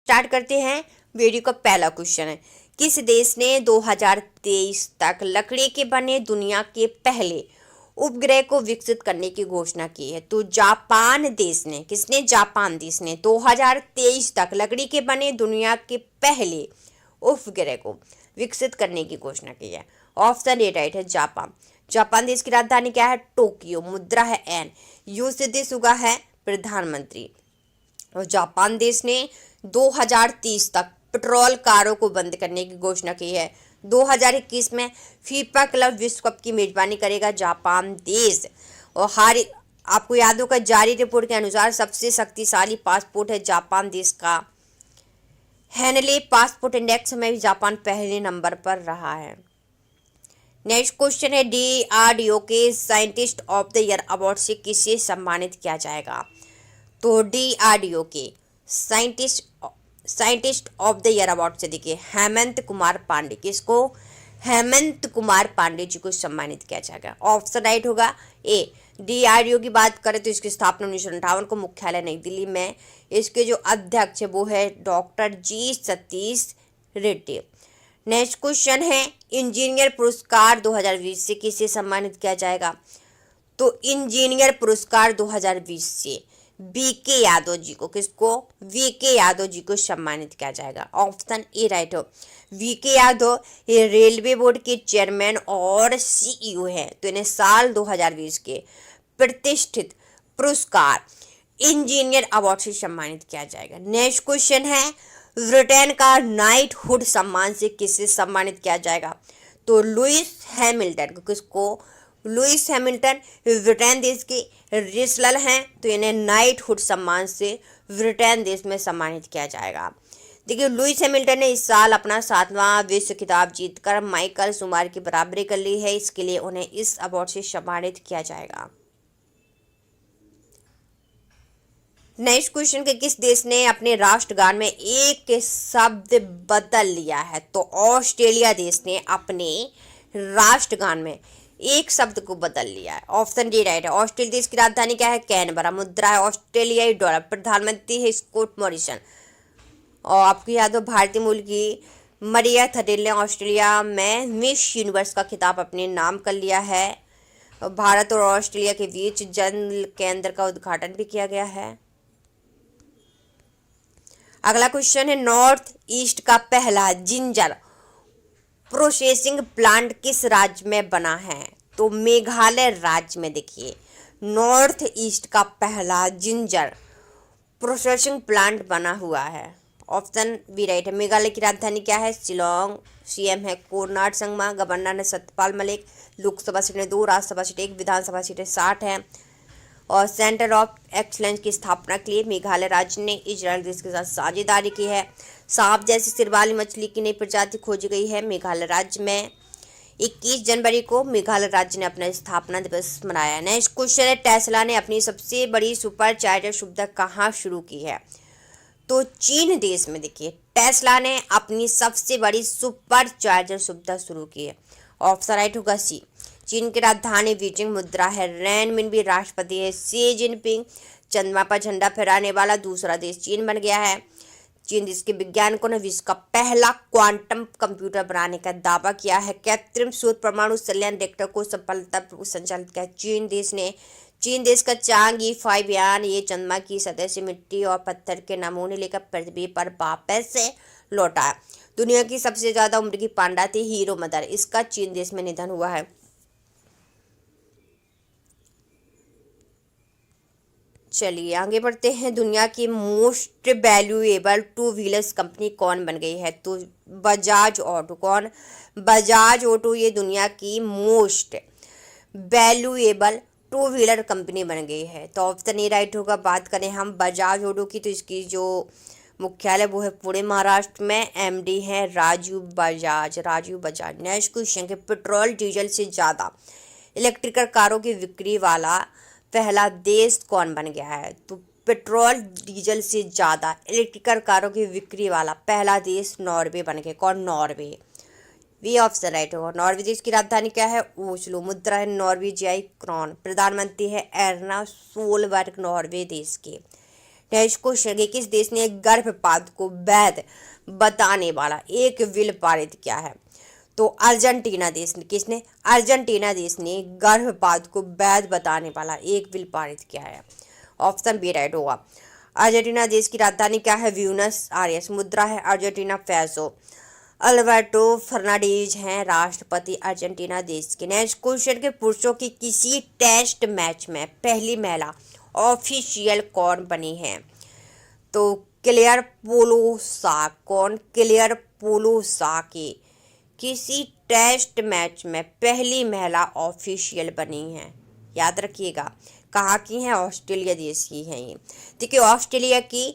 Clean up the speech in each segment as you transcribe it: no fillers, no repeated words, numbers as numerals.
Start करते हैं video का पहला क्वेश्चन है, किस देश ने 2023 तक लकड़ी के बने दुनिया के पहले उपग्रह को विकसित करने की घोषणा की है? तो जापान देश ने, किसने? जापान देश ने 2023 तक लकड़ी के बने दुनिया के पहले उपग्रह को विकसित करने की घोषणा की है। ऑप्शन ए राइट है, जापान। जापान देश की राजधानी क्या है? टोक्यो। मुद्रा है एन। यू से देश होगा है प्रधानमंत्री। और जापान देश ने 2030 तक पेट्रोल कारों को बंद करने की घोषणा की है। 2021 में फीफा क्लब विश्व कप की मेजबानी करेगा जापान देश। और आपको याद होगा, जारी रिपोर्ट के अनुसार सबसे शक्तिशाली पासपोर्ट है जापान देश का। हेनले पासपोर्ट इंडेक्स में भी जापान पहले नंबर पर रहा है। नेक्स्ट क्वेश्चन है, DRDO के scientist of the year award से किसे सम्मानित किया जाएगा? तो DRDO के scientist of the year award से देखिए हेमंत कुमार पांडे। किसको? हेमंत कुमार पांडे जी को सम्मानित किया जाएगा। ऑप्शन राइट होगा ए। DRDO की बात करें तो इसकी स्थापना 1958 को मुख्यालय नई दिल्ली में। इसके जो अध्यक्ष है वो है डॉक्टर जी सतीश रेड्डी। नेक्स्ट क्वेश्चन है, इंजीनियर पुरस्कार 2020 से किसे सम्मानित किया जाएगा? तो इंजीनियर पुरस्कार 2020 से VK यादव जी को, किसको? VK यादव जी को सम्मानित किया जाएगा। ऑप्शन ए राइट हो। VK यादव ये रेलवे बोर्ड के चेयरमैन और CEO है, तो इन्हें साल 2020 के प्रतिष्ठित पुरस्कार इंजीनियर अवार्ड से सम्मानित किया जाएगा। नेक्स्ट क्वेश्चन है, ब्रिटेन का नाइटहुड सम्मान से किसे सम्मानित किया जाएगा? तो लुइस हैमिल्टन को। किसको? लुइस हैमिल्टन ब्रिटेन देश के रिसलर हैं, तो इन्हें नाइटहुड सम्मान से ब्रिटेन देश में सम्मानित किया जाएगा। देखिए, लुइस हैमिल्टन ने इस साल अपना 7वां विश्व खिताब जीतकर माइकल शुमार की बराबरी कर ली है। इसके लिए उन्हें इस अवार्ड से सम्मानित किया जाएगा। नेक्स्ट क्वेश्चन के, किस देश ने अपने राष्ट्रगान में एक शब्द बदल लिया है? तो ऑस्ट्रेलिया देश ने अपने राष्ट्रगान में एक शब्द को बदल लिया है। ऑप्शन डी राइट है। ऑस्ट्रेलिया देश की राजधानी क्या है? कैनबरा। मुद्रा है ऑस्ट्रेलियाई डॉलर। प्रधानमंत्री है स्कॉट मॉरिसन। और आपको याद हो, भारतीय मूल की मरिया थडेल ने ऑस्ट्रेलिया में मिस यूनिवर्स का खिताब अपने नाम कर लिया है। भारत और ऑस्ट्रेलिया के बीच जल केंद्र का उद्घाटन भी किया गया है। अगला क्वेश्चन है, नॉर्थ ईस्ट का पहला जिंजर प्रोसेसिंग प्लांट किस राज्य में बना है? तो मेघालय राज्य में। देखिए, नॉर्थ ईस्ट का पहला जिंजर प्रोसेसिंग प्लांट बना हुआ है। ऑप्शन बी राइट है। मेघालय की राजधानी क्या है? शिलोंग। CM है कोनराड संगमा। गवर्नर है सत्यपाल मलिक। लोकसभा सीटें 2, राज्यसभा सीटें 1, विधानसभा सीटें 60 है। और सेंटर ऑफ एक्सलेंस की स्थापना के लिए मेघालय राज्य ने इजराइल देश के साथ साझेदारी की है। सांप जैसी सिरवाली मछली की नई प्रजाति खोजी गई है मेघालय राज्य में। 21 जनवरी को मेघालय राज्य ने अपना स्थापना दिवस मनाया। नेक्स्ट क्वेश्चन है, टेस्ला ने अपनी सबसे बड़ी सुपर चार्जर सुविधा कहाँ शुरू की है? तो चीन देश में। देखिए, टेस्ला ने अपनी सबसे बड़ी सुपर चार्जर सुविधा शुरू की है। ऑप्शन राइट होगा सी। चीन की राजधानी बीजिंग। मुद्रा है रेन मिनबी। राष्ट्रपति है शी जिनपिंग। चंद्रमा पर झंडा फहराने वाला दूसरा देश चीन बन गया है। चीन देश के वैज्ञानिकों ने विश्व का पहला क्वांटम कंप्यूटर बनाने का दावा किया है। कृत्रिम सूर्य परमाणु संलयन रिएक्टर को सफलतापूर्वक संचालित किया चीन देश ने। चीन देश का चांग-ई 5 यान ये चंद्रमा की सतह से मिट्टी और पत्थर के नमूने लेकर पृथ्वी पर वापस से लौटा। दुनिया की सबसे ज्यादा उम्र की पांडा थी हीरो मदर। इसका चीन देश में निधन हुआ है। चलिए आगे बढ़ते हैं। दुनिया की मोस्ट वैल्यूएबल 2 व्हीलर्स कंपनी कौन बन गई है? तो बजाज ऑटो। कौन? बजाज ऑटो ये दुनिया की मोस्ट वैल्यूएबल 2 व्हीलर कंपनी बन गई है। तो ऑप्शन ए राइट होगा। बात करें हम बजाज ऑटो की, तो इसकी जो मुख्यालय वो है पुणे महाराष्ट्र में। MD है राजीव बजाज। नेक्स्ट क्वेश्चन के, पेट्रोल डीजल से ज़्यादा इलेक्ट्रिकल कारों की बिक्री वाला पहला देश कौन बन गया है? तो पेट्रोल डीजल से ज़्यादा इलेक्ट्रिकल कारों की बिक्री वाला पहला देश नॉर्वे बन गया। कौन? नॉर्वे। वी ऑप्शन राइट होगा। नॉर्वे देश की राजधानी क्या है? ओस्लो। मुद्रा है नॉर्वेजियाई क्रॉन। प्रधानमंत्री है एर्ना सोलबर्ग नॉर्वे देश के। नेक्स्ट क्वेश्चन, किस देश ने गर्भपात को वैध बताने वाला एक बिल पारित किया है? तो अर्जेंटीना देश ने, किसने? अर्जेंटीना देश ने गर्भपात को वैध बताने वाला एक बिल पारित किया है। ऑप्शन बी राइट होगा। अर्जेंटीना देश की राजधानी क्या है? Buenos Aires. मुद्रा है अर्जेंटीना पेसो। अल्बर्टो फर्नांडीज हैं राष्ट्रपति अर्जेंटीना देश के। नेक्स्ट क्वेश्चन के, पुरुषों की किसी टेस्ट मैच में पहली महिला ऑफिशियल कौन बनी है? तो क्लेयर पोलोसा। कौन? क्लेयर पोलोसा की किसी टेस्ट मैच में पहली महिला ऑफिशियल बनी है। याद रखिएगा, कहाँ की है? ऑस्ट्रेलिया देश की है ये। देखिए, ऑस्ट्रेलिया की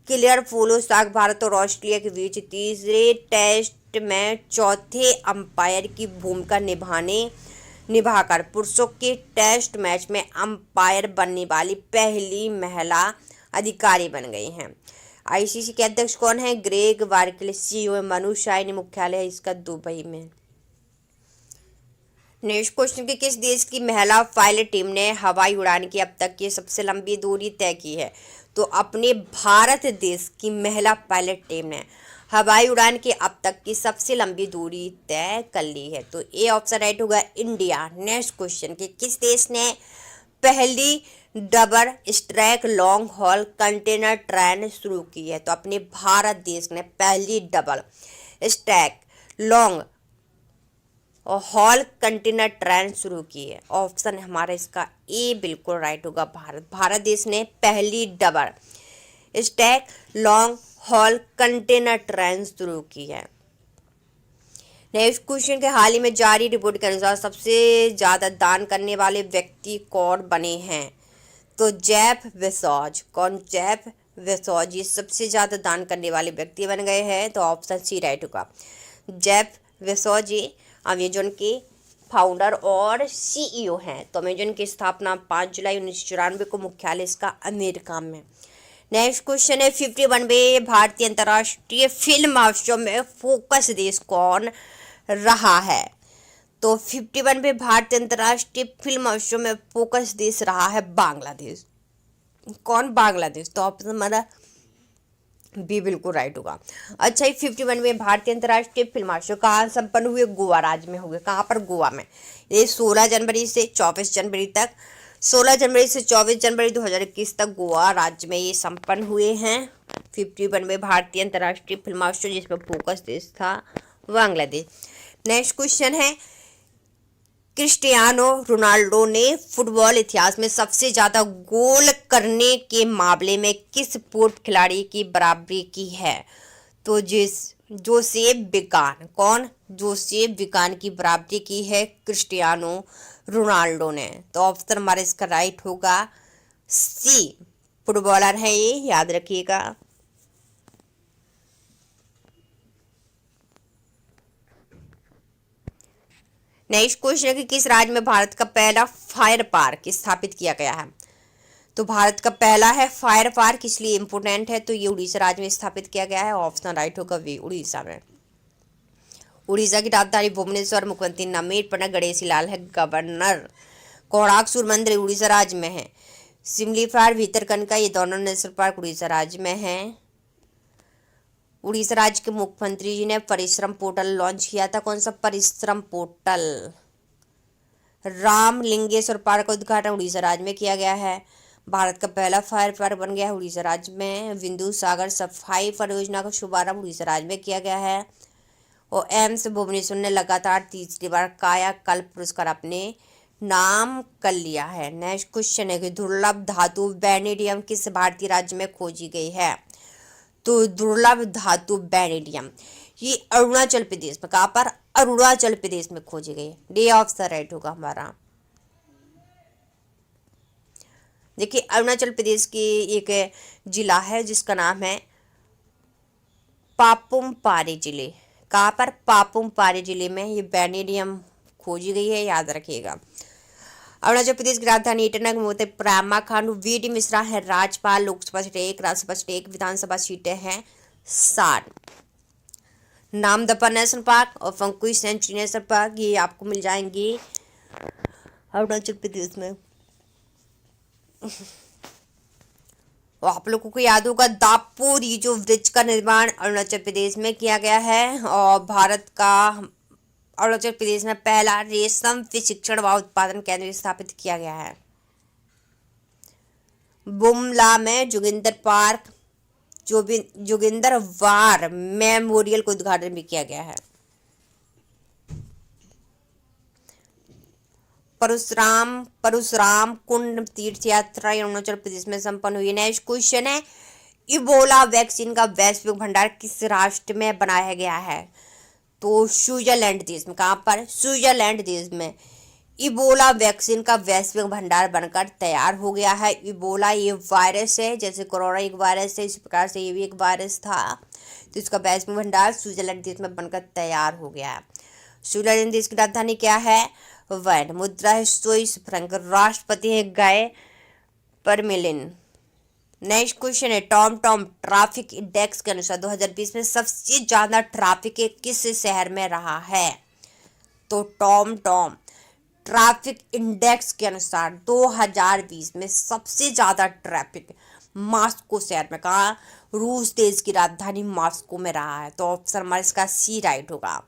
क्लेयर पोलोसा भारत और ऑस्ट्रेलिया के बीच तीसरे टेस्ट में चौथे अंपायर की भूमिका निभाकर पुरुषों के टेस्ट मैच में अंपायर बनने वाली पहली महिला अधिकारी बन गई हैं। आईसीसी के अध्यक्ष कौन है? Greg Barclay. सीईओ मनु शाही, मुख्यालय है इसका दुबई में। नेक्स्ट क्वेश्चन, की किस देश की महिला पायलट टीम ने हवाई उड़ान की अब तक की सबसे लंबी दूरी तय की है? तो अपने भारत देश की महिला पायलट टीम ने हवाई उड़ान की अब तक की सबसे लंबी दूरी तय कर ली है। तो ए ऑप्शन राइट होगा, इंडिया। नेक्स्ट क्वेश्चन, की किस देश ने पहली double stack long haul container train शुरू की है? तो अपने भारत देश ने पहली double stack long haul container train शुरू की है। ऑप्शन हमारा इसका ए बिल्कुल राइट होगा, भारत देश ने पहली double stack long haul container train शुरू की है। नेक्स्ट क्वेश्चन के, हाल ही में जारी रिपोर्ट के अनुसार सबसे ज्यादा दान करने वाले व्यक्ति कौन बने हैं? तो जेफ बेजोस। कौन? जेफ बेजोस ये सबसे ज्यादा दान करने वाले व्यक्ति बन गए हैं। तो ऑप्शन सी राइट होगा। जेफ बेजोस ये अमेजन के फाउंडर और सीईओ हैं। तो अमेजन की स्थापना 5 जुलाई 1994 को, मुख्यालय इसका अमेरिका में। नेक्स्ट क्वेश्चन है, 51वें भारतीय अंतर्राष्ट्रीय फिल्म महोत्सव में फोकस देश कौन रहा है? तो 51वें भारतीय अंतर्राष्ट्रीय फिल्म महोत्सव में फोकस देश रहा है बांग्लादेश। कौन? बांग्लादेश। तो ऑप्शन हमारा बी बिल्कुल राइट होगा। अच्छा, 51वें भारतीय अंतर्राष्ट्रीय फिल्म महोत्सव कहाँ संपन्न हुए? गोवा राज्य में हुए। कहाँ पर? गोवा में। ये 16 जनवरी से 24 जनवरी तक 16 जनवरी से 24 जनवरी 2021 तक गोवा राज्य में ये संपन्न हुए हैं 51वें भारतीय अंतर्राष्ट्रीय फिल्म महोत्सव, जिसमें फोकस देश था बांग्लादेश। नेक्स्ट क्वेश्चन है, क्रिस्टियानो रोनाल्डो ने फुटबॉल इतिहास में सबसे ज्यादा गोल करने के मामले में किस स्पोर्ट खिलाड़ी की बराबरी की है? तो जोसेफ विकान। कौन? जोसेफ विकान की बराबरी की है क्रिस्टियानो रोनाल्डो ने। तो ऑप्शन हमारा इसका राइट होगा सी। फुटबॉलर है ये, याद रखिएगा। नेक्स्ट क्वेश्चन है कि किस राज्य में भारत का पहला फायर पार्क स्थापित किया गया है? तो भारत का पहला है फायर पार्क, इसलिए इंपोर्टेंट है। तो ये उड़ीसा राज्य में स्थापित किया गया है। ऑप्शन राइट होगा वी, उड़ीसा में। उड़ीसा की राजधानी भुवनेश्वर, मुख्यमंत्री नवीन पटनायक गणेश लाल है गवर्नर। कोणार्क सूर्य मंदिर उड़ीसा राज्य में है। सिमलीपाल, भीतरकनिका ये दोनों नेशनल पार्क उड़ीसा राज्य में हैं। उड़ीसा राज्य के मुख्यमंत्री जी ने परिश्रम पोर्टल लॉन्च किया था। कौन सा परिश्रम पोर्टल? रामलिंगेश्वर पार्क का उद्घाटन उड़ीसा राज्य में किया गया है। भारत का पहला फायर पार्क बन गया है उड़ीसा राज्य में। बिंदु सागर सफाई परियोजना का शुभारंभ उड़ीसा राज्य में किया गया है। और एम्स भुवनेश्वर ने लगातार तीसरी बार कायाकल्प पुरस्कार अपने नाम कर लिया है। नेक्स्ट क्वेश्चन है कि दुर्लभ धातु वैनेडियम किस भारतीय राज्य में खोजी गई है? तो दुर्लभ धातु वैनेडियम ये अरुणाचल प्रदेश में। कहाँ पर? अरुणाचल प्रदेश में खोजी गई। डी ऑप्शन राइट होगा हमारा। देखिए, अरुणाचल प्रदेश की एक जिला है जिसका नाम है पापुम पारे जिले। कहाँ पर? पापुम पारे जिले में ये वैनेडियम खोजी गई है, याद रखिएगा। अरुणाचल प्रदेश की राजधानी ईटानगर में होते प्रेमा खांडू। वी.डी. मिश्रा है राज्यपाल। लोकसभा सीटें 1, राज्यसभा सीटें 1, विधानसभा सीटें हैं 7। नामदफा नेशनल पार्क और फंकुई सेंचुरी नेशनल पार्क ये आपको मिल जाएंगी अरुणाचल प्रदेश में। और आप लोगों को याद होगा दापोरी जो ब्रिज का निर्माण अरुणाचल प्रदेश में किया गया है, और भारत का अरुणाचल प्रदेश में पहला रेशम प्रशिक्षण व उत्पादन केंद्र स्थापित किया गया है। बुमला में Joginder park Joginder war memorial का उद्घाटन भी किया गया है। परशुराम कुंड तीर्थ यात्रा अरुणाचल प्रदेश में संपन्न हुई। नेक्स्ट क्वेश्चन है, इबोला वैक्सीन का वैश्विक भंडार किस राष्ट्र में बनाया गया है? तो स्विट्जरलैंड देश में। कहां पर? स्विट्जरलैंड देश में इबोला वैक्सीन का वैश्विक भंडार बनकर तैयार हो गया है। इबोला ये वायरस है, जैसे कोरोना एक वायरस है, इस प्रकार से ये भी एक वायरस था, तो इसका वैश्विक भंडार स्विट्जरलैंड देश में बनकर तैयार हो गया है। स्विट्जरलैंड देश की राजधानी क्या है? वैन। मुद्रा है स्विस फ्रैंक। राष्ट्रपति है गाय परमेलिन। नेक्स्ट क्वेश्चन है, टॉम टॉम ट्रैफिक इंडेक्स के अनुसार 2020 में सबसे ज्यादा ट्रैफिक किस शहर में रहा है? तो टॉम टॉम ट्रैफिक इंडेक्स के अनुसार 2020 में सबसे ज्यादा ट्रैफिक मॉस्को शहर में। कहा? रूस देश की राजधानी मॉस्को में रहा है, तो ऑप्शन हमारा इसका सी राइट होगा।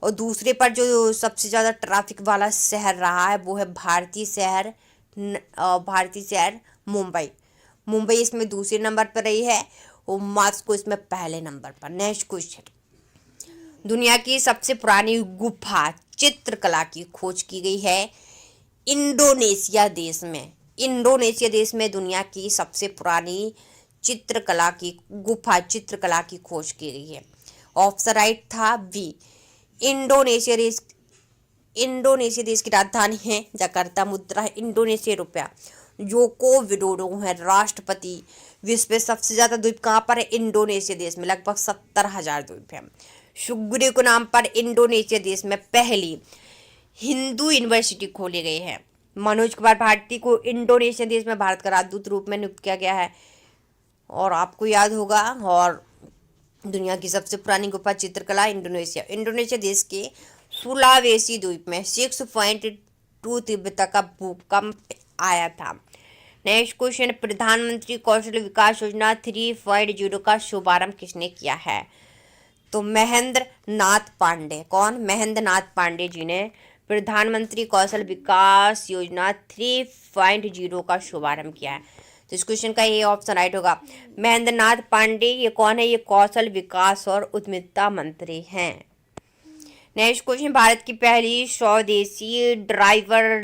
और दूसरे पर जो सबसे ज़्यादा ट्रैफिक वाला शहर रहा है वो है भारतीय शहर मुंबई। मुंबई इसमें दूसरे नंबर पर रही है और मॉस्को इसमें पहले नंबर पर। नेक्स्ट क्वेश्चन, दुनिया की सबसे पुरानी गुफा चित्रकला की खोज की गई है इंडोनेशिया देश में। इंडोनेशिया देश में दुनिया की सबसे पुरानी गुफा चित्रकला की खोज की गई है। ऑप्शन राइट था बी। इंडोनेशिया देश की राजधानी है जकार्ता। मुद्रा है इंडोनेशिया रुपया। जोको विडोडो है राष्ट्रपति। विश्व में सबसे ज्यादा द्वीप कहाँ पर है? इंडोनेशिया देश में, लगभग 70,000 द्वीप है। सुग्रीव के नाम पर इंडोनेशिया देश में पहली हिंदू यूनिवर्सिटी खोली गई है। मनोज कुमार भाटी को इंडोनेशिया देश में भारत का राजदूत रूप में नियुक्त किया गया है, और आपको याद होगा। और दुनिया की सबसे पुरानी गुफा चित्रकला इंडोनेशिया देश के सुलावेसी द्वीप में 6.2 तीव्रता का भूकंप आया था। नेक्स्ट क्वेश्चन, प्रधानमंत्री कौशल विकास योजना 3.0 का शुभारंभ किसने किया है? तो महेंद्र नाथ पांडे। कौन? महेंद्र नाथ पांडे जी ने प्रधानमंत्री कौशल विकास योजना 3.0 का शुभारंभ किया है, तो इस क्वेश्चन का ये ऑप्शन राइट होगा। महेंद्र नाथ पांडे ये कौन है? ये कौशल विकास और उद्यमिता मंत्री हैं। नेक्स्ट क्वेश्चन, भारत की पहली स्वदेशी ड्राइवर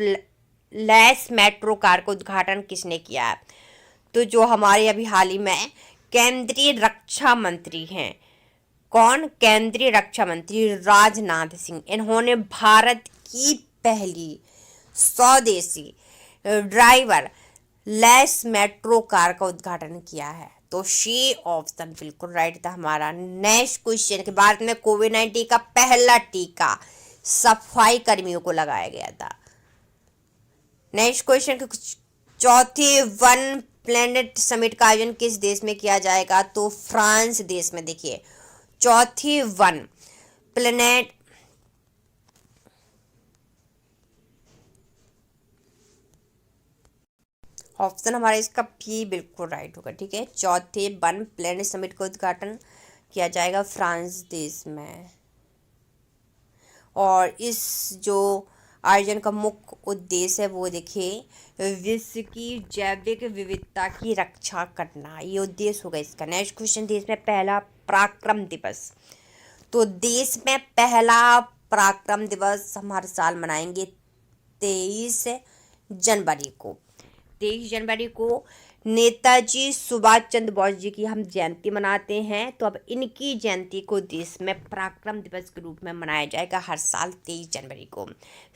लेस मेट्रो कार का उद्घाटन किसने किया है? तो जो हमारे अभी हाल ही में केंद्रीय रक्षा मंत्री हैं। कौन? केंद्रीय रक्षा मंत्री राजनाथ सिंह। इन्होंने भारत की पहली स्वदेशी ड्राइवर लेस मेट्रो कार का उद्घाटन किया है, तो सी ऑप्शन बिल्कुल राइट था हमारा। नेक्स्ट क्वेश्चन के भारत में कोविड-19 का पहला टीका सफाई कर्मियों को लगाया गया था। नेक्स्ट क्वेश्चन, चौथे वन प्लेनेट समिट का आयोजन किस देश में किया जाएगा? तो फ्रांस देश में। देखिए, चौथी वन प्लेनेट ऑप्शन हमारा इसका भी बिल्कुल राइट होगा। ठीक है, चौथे वन प्लेनेट समिट का उद्घाटन किया जाएगा फ्रांस देश में। और इस जो आयोजन का मुख्य उद्देश्य है वो देखिए विश्व की जैविक विविधता की रक्षा करना, ये उद्देश्य होगा इसका। नेक्स्ट क्वेश्चन, देश में पहला पराक्रम दिवस। तो देश में पहला पराक्रम दिवस हम हर साल मनाएंगे 23 जनवरी को। 23 जनवरी को नेताजी सुभाष चंद्र बोस जी की हम जयंती मनाते हैं, तो अब इनकी जयंती को देश में पराक्रम दिवस के रूप में मनाया जाएगा हर साल 23 जनवरी को।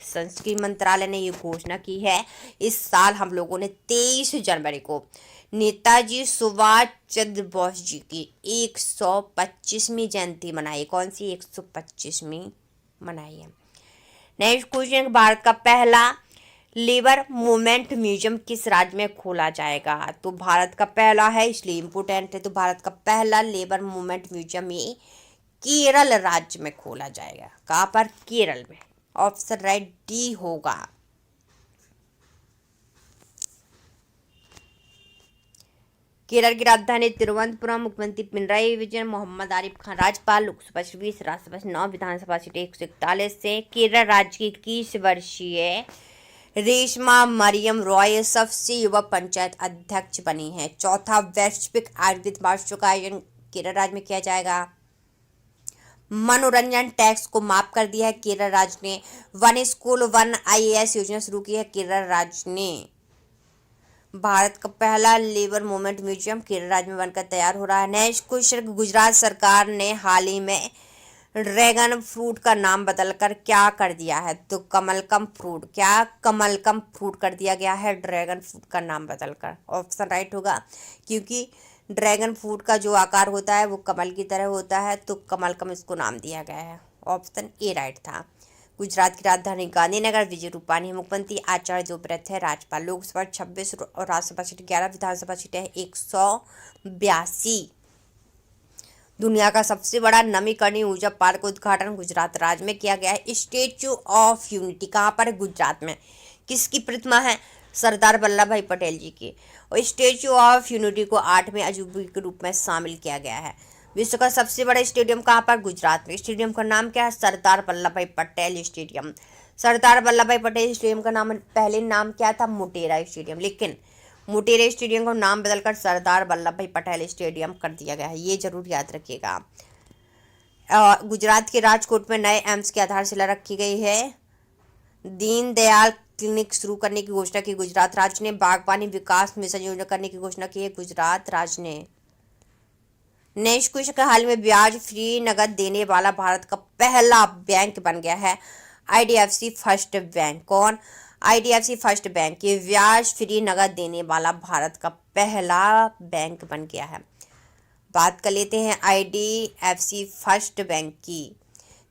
संस्कृति मंत्रालय ने ये घोषणा की है। इस साल हम लोगों ने 23 जनवरी को नेताजी सुभाष चंद्र बोस जी की 125वीं जयंती मनाई। कौन सी? 125वीं मनाई है। नेक्स्ट क्वेश्चन, भारत का पहला लेबर मूवमेंट म्यूजियम किस राज्य में खोला जाएगा? तो भारत का पहला है, इसलिए इम्पोर्टेंट है। तो भारत का पहला लेबर मूवमेंट म्यूजियम ये केरल राज्य में खोला जाएगा। कहाँ पर? केरल में। ऑप्शन राइट डी होगा। केरल की राजधानी तिरुवनंतपुरम, मुख्यमंत्री पिनराई विजयन, मोहम्मद आरिफ खान राज्यपाल, लोकसभा 20, राज्यसभा 9, विधानसभा सीटें 141 से। केरल राज्य की 21 वर्षीय रेशमा मरियम रॉय सबसे युवा पंचायत अध्यक्ष बनी है। चौथा वैश्विक आयुर्वेद महोत्सव का आयोजन केरल राज्य में किया जाएगा। मनोरंजन टैक्स को माफ कर दिया है केरल राज्य ने। वन स्कूल वन IAS योजना शुरू की है केरल राज्य ने। भारत का पहला लेबर मूवमेंट म्यूजियम केरल राज्य में बनकर तैयार हो रहा है। नेक्स्ट क्वेश्चन, गुजरात सरकार ने हाल ही में ड्रैगन फ्रूट का नाम बदलकर क्या कर दिया है? तो कमलकम फ्रूट, क्या कमलकम फ्रूट कर दिया गया है ड्रैगन फ्रूट का नाम बदलकर। ऑप्शन राइट होगा, क्योंकि ड्रैगन फ्रूट का जो आकार होता है वो कमल की तरह होता है, तो कमलकम इसको नाम दिया गया है। ऑप्शन ए राइट था। गुजरात की राजधानी गांधीनगर, विजय रूपाणी मुख्यमंत्री, आचार्य देवव्रत है राज्यपाल, लोकसभा 26 और राज्यसभा सीट 11, विधानसभा सीटें 182। दुनिया का सबसे बड़ा नवीकरणीय ऊर्जा पार्क का उद्घाटन गुजरात राज्य में किया गया है। स्टैच्यू ऑफ यूनिटी कहाँ पर है? गुजरात में। किसकी प्रतिमा है? सरदार वल्लभ भाई पटेल जी की। और स्टैच्यू ऑफ यूनिटी को 8वें अजूबे के रूप में शामिल किया गया है। विश्व का सबसे बड़ा स्टेडियम कहाँ पर? गुजरात में। स्टेडियम का नाम क्या है? सरदार वल्लभ भाई पटेल स्टेडियम। सरदार वल्लभ भाई पटेल स्टेडियम का नाम पहले नाम क्या था? मोटेरा स्टेडियम, लेकिन मोटेरा स्टेडियम का नाम बदलकर सरदार वल्लभ भाई पटेल स्टेडियम कर दिया गया है, ये जरूर याद रखिएगा। गुजरात के राजकोट में नए एम्स की आधारशिला रखी गई है। दीनदयाल क्लिनिक शुरू करने की घोषणा की गुजरात राज्य ने। बागवानी विकास मिशन योजना करने की घोषणा की है गुजरात राज्य ने। नेक्स्ट क्वेश्चन, हाल में ब्याज फ्री नगद देने वाला भारत का पहला बैंक बन गया है IDFC फर्स्ट बैंक। कौन? IDFC first bank. ये ब्याज फ्री नगद देने वाला भारत का पहला बैंक बन गया है। बात कर लेते हैं IDFC फर्स्ट बैंक की,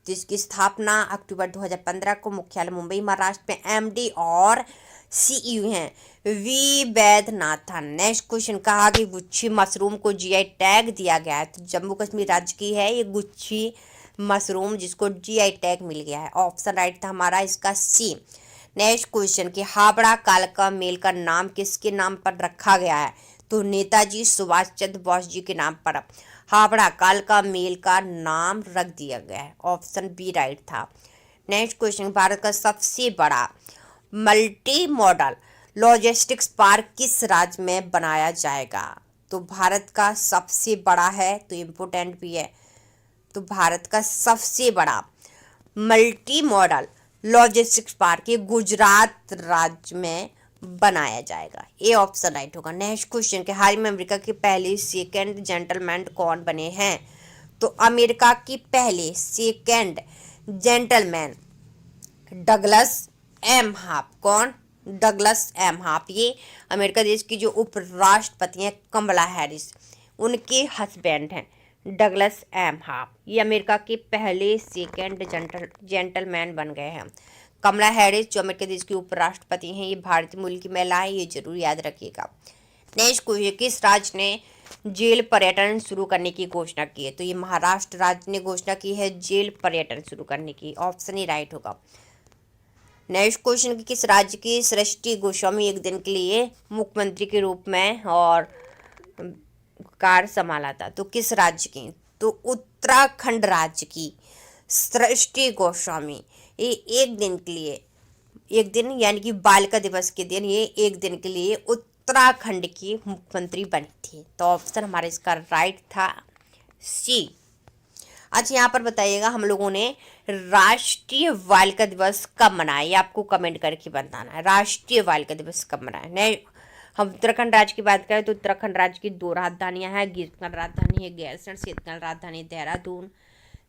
जिसकी स्थापना अक्टूबर 2015 को मुख्यालय मुंबई महाराष्ट्र में MD और CEO हैं वी वैद्यनाथन। नेक्स्ट क्वेश्चन, कहा कि गुच्छी मशरूम को GI टैग दिया गया है। तो जम्मू कश्मीर राज्य की है ये गुच्छी मशरूम, जिसको GI टैग मिल गया है। ऑप्शन राइट था हमारा इसका C। नेक्स्ट क्वेश्चन, कि हावड़ा कालका मेल का नाम किसके नाम पर रखा गया है? तो नेताजी सुभाष चंद्र बोस जी के नाम पर हावड़ा कालका मेल का नाम रख दिया गया है। ऑप्शन बी राइट था। नेक्स्ट क्वेश्चन, भारत का सबसे बड़ा मल्टी मॉडल लॉजिस्टिक्स पार्क किस राज्य में बनाया जाएगा? तो भारत का सबसे बड़ा है, तो इम्पोर्टेंट भी है। तो भारत का सबसे बड़ा मल्टी मॉडल लॉजिस्टिक्स पार्क ये गुजरात राज्य में बनाया जाएगा। ये ऑप्शन राइट होगा। नेक्स्ट क्वेश्चन, के हाल में अमेरिका की पहली सेकंड जेंटलमैन कौन बने हैं? तो अमेरिका की पहले second gentleman Douglas Emhoff. कौन? Douglas Emhoff. ये अमेरिका देश की जो उपराष्ट्रपति हैं कमला हैरिस, उनके हस्बैंड हैं डगलस एम हाफ। ये अमेरिका के पहले सेकंड जेंटलमैन बन गए हैं। कमला हैरिस जो अमेरिका देश की उपराष्ट्रपति हैं, ये भारतीय मूल की महिला है, ये जरूर याद रखिएगा। नेक्स्ट क्वेश्चन, किस राज्य ने जेल पर्यटन शुरू करने की घोषणा की है? तो ये महाराष्ट्र राज्य ने घोषणा की है जेल पर्यटन शुरू करने की। ऑप्शन ही राइट होगा। नेक्स्ट क्वेश्चन, कि किस राज्य की सृष्टि गोस्वामी एक दिन के लिए मुख्यमंत्री के रूप में और कार्य संभाला था? तो किस राज्य की? तो उत्तराखंड राज्य की सृष्टि गोस्वामी ये एक दिन के लिए, एक दिन यानी कि बालिका दिवस के दिन, ये एक दिन के लिए उत्तराखंड की मुख्यमंत्री बनी थी। तो ऑप्शन हमारा इसका राइट था C। अच्छा, यहाँ पर बताइएगा हम लोगों ने राष्ट्रीय बालिका दिवस कब मनाया, ये आपको कमेंट करके बताना है। राष्ट्रीय बालिका दिवस कब मनाया? नहीं, हम उत्तराखंड राज्य की बात करें तो उत्तराखंड राज्य की 2 राजधानियां हैं। ग्रीष्मकाल राजधानी है गैरसैंण, शीतकाल राजधानी देहरादून।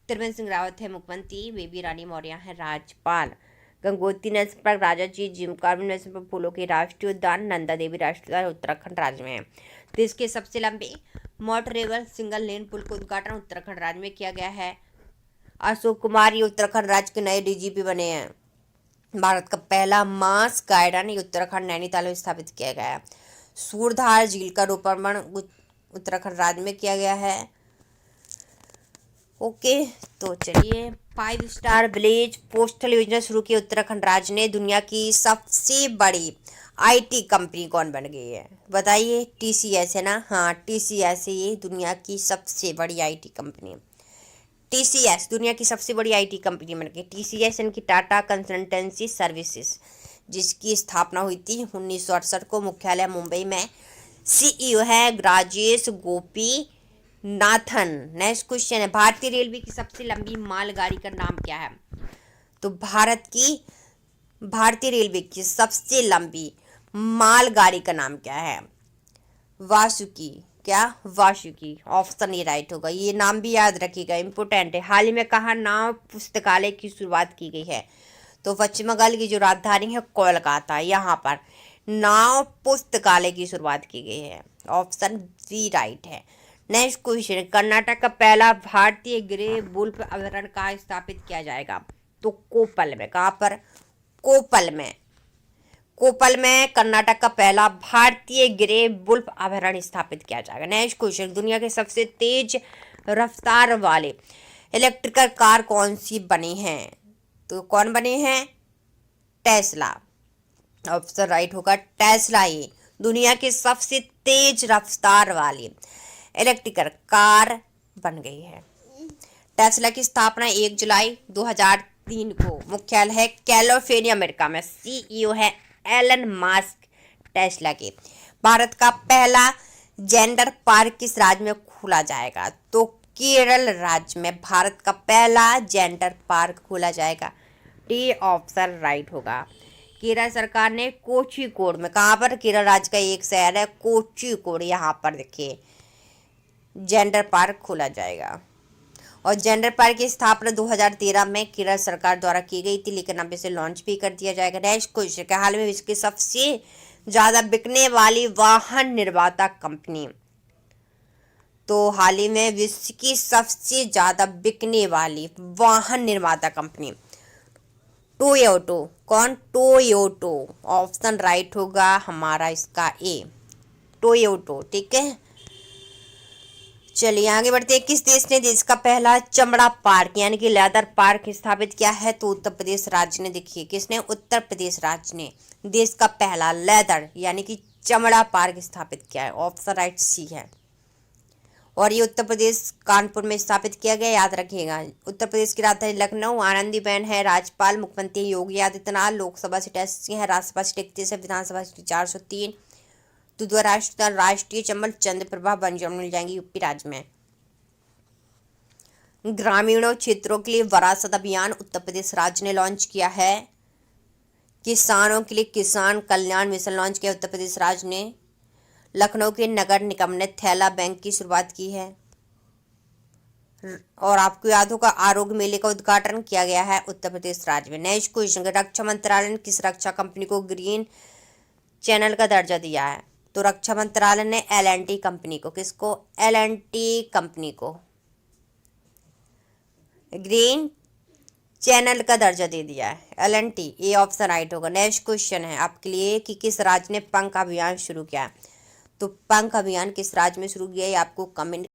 त्रिवेंद्र सिंह रावत है मुख्यमंत्री, बेबी रानी मौर्य है राज्यपाल। गंगोत्री नेशनल पार्क, राजा जी जिम कार्बन नेशनल पार्क, फूलों के राष्ट्रीय उद्यान, नंदा देवी राष्ट्रीय उद्यान उत्तराखंड राज्य में है। देश के सबसे लंबे मोटरेबल सिंगल लेन पुल का उद्घाटन उत्तराखंड राज्य में किया गया है। अशोक कुमार ये उत्तराखंड राज्य के नए DGP बने हैं। भारत का मास गार्डन ये उत्तराखंड नैनीताल में स्थापित किया गया है। सूरधार झील का रोपण उत्तराखंड राज्य में किया गया है। ओके, तो चलिए, 5 स्टार विलेज पोस्टल योजना शुरू की उत्तराखंड राज्य ने। दुनिया की सबसे बड़ी आईटी कंपनी कौन बन गई है बताइए? टीसीएस है ना। हाँ, टीसीएस है, ये दुनिया की सबसे बड़ी आईटी कंपनी। टीसीएस दुनिया की सबसे बड़ी आईटी कंपनी बन गई। टीसीएस यानी कि टाटा कंसल्टेंसी सर्विसेज, जिसकी स्थापना हुई थी 1968 को, मुख्यालय मुंबई में। सीईओ है राजेश गोपी नाथन। नेक्स्ट क्वेश्चन है, भारतीय रेलवे की सबसे लंबी मालगाड़ी का नाम क्या है? तो भारतीय रेलवे की सबसे लंबी मालगाड़ी का नाम क्या है? वासुकी। क्या? वासुकी। ऑप्शन ए राइट होगा। ये नाम भी याद रखिएगा, इंपोर्टेंट है। हाल ही में कहाँ नाव पुस्तकालय की शुरुआत की गई है? तो पश्चिम बंगाल की जो राजधानी है कोलकाता, यहाँ पर नाव पुस्तकालय की शुरुआत की गई है। ऑप्शन बी राइट है। नेक्स्ट क्वेश्चन, कर्नाटक का पहला भारतीय ग्रे वुल्फ अभयारण्य कहाँ स्थापित किया जाएगा? तो कोप्पल में। कहाँ पर? कोप्पल में। कोप्पल में कर्नाटक का पहला भारतीय ग्रे वुल्फ अभयारण्य स्थापित किया जाएगा। नेक्स्ट क्वेश्चन, दुनिया के सबसे तेज रफ्तार वाले इलेक्ट्रिकल कार कौन सी बनी है? तो कौन बने हैं? टेस्ला। ऑप्शन राइट होगा, टेस्ला ही दुनिया की सबसे तेज रफ्तार वाली इलेक्ट्रिकल कार बन गई है। टेस्ला की स्थापना 1 जुलाई 2003 को, मुख्यालय है कैलिफोर्निया अमेरिका में। सीईओ है एलन मास्क टेस्ला के। भारत का पहला जेंडर पार्क किस राज्य में खोला जाएगा? तो केरल राज्य में भारत का पहला जेंडर पार्क खोला जाएगा। डी ऑप्शन राइट होगा। केरल सरकार ने कोझिकोड में, कहाँ पर? केरल राज्य का एक शहर है कोझिकोड, यहाँ पर देखिए जेंडर पार्क खोला जाएगा। और जेंडर पार्क की स्थापना 2013 में केरल सरकार द्वारा की गई थी, लेकिन अब इसे लॉन्च भी कर दिया जाएगा। नेक्स्ट क्वेश्चन, के हाल में विश्व की सबसे ज्यादा बिकने वाली वाहन निर्माता कंपनी? तो हाल ही में विश्व की सबसे ज्यादा बिकने वाली वाहन निर्माता कंपनी टोयोटो। कौन? टोयोटो। ऑप्शन राइट होगा हमारा इसका ए, टोयोटो। ठीक है, चलिए आगे बढ़ते हैं। किस देश ने देश का पहला चमड़ा पार्क यानी कि लेदर पार्क स्थापित किया है? तो उत्तर प्रदेश राज्य ने। देखिए किसने? उत्तर प्रदेश राज्य ने देश का पहला लेदर यानी कि चमड़ा पार्क स्थापित किया है। ऑप्शन राइट सी है। और ये उत्तर प्रदेश कानपुर में स्थापित किया गया, याद रखिएगा। उत्तर प्रदेश की राजधानी लखनऊ। आनंदीबेन है राज्यपाल। मुख्यमंत्री योगी आदित्यनाथ। लोकसभा सीट 80 है, राज्यसभा सीट 31 है, विधानसभा सीट 403। दूसरा राष्ट्रीय चंबल चंद्र प्रभा बंजर मिल जाएंगी यूपी राज्य में। ग्रामीणों क्षेत्रों के लिए विरासत अभियान उत्तर प्रदेश राज्य ने लॉन्च किया है। किसानों के लिए किसान कल्याण मिशन लॉन्च किया उत्तर प्रदेश राज्य ने। लखनऊ के नगर निगम ने थैला बैंक की शुरुआत की है। और आपको याद होगा आरोग्य मेले का उद्घाटन किया गया है उत्तर प्रदेश राज्य में। नेक्स्ट क्वेश्चन, रक्षा मंत्रालय ने किस रक्षा कंपनी को ग्रीन चैनल का दर्जा दिया है? तो रक्षा मंत्रालय ने एल&टी कंपनी को, किसको? एल&टी कंपनी को ग्रीन चैनल का दर्जा दे दिया है, एल&टी। ये ऑप्शन राइट होगा। नेक्स्ट क्वेश्चन है आपके लिए कि किस राज्य ने पंख अभियान शुरू किया? तो पंख अभियान किस राज्य में शुरू किया है आपको कमेंट